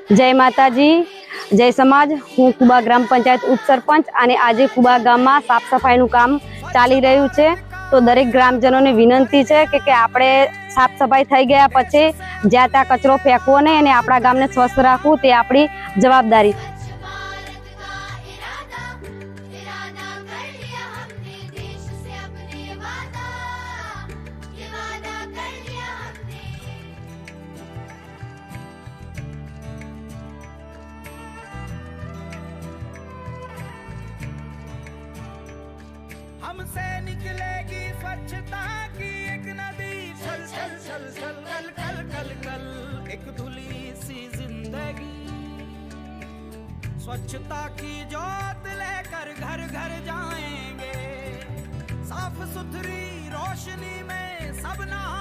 जय माताजी, जय समाज। हूँ कुबा ग्राम पंचायत उपसरपंच અને આજે કુબા ગામમાં સાફ સફાઈનું કામ ચાલી રહ્યું છે। તો દરેક ગ્રામજનોને વિનંતી છે કે આપણે સાફ સફાઈ થઈ ગયા પછી જ્યાં ત્યાં કચરો ફેંકવો નહીં અને આપણા ગામને સ્વસ્થ રાખવું તે આપણી જવાબદારી। हमसे निकलेगी स्वच्छता की एक नदी, छल छल छल छल कल कल कल कल एक धुली सी जिंदगी। स्वच्छता की जोत लेकर घर घर जाएंगे, साफ सुथरी रोशनी में सब नहा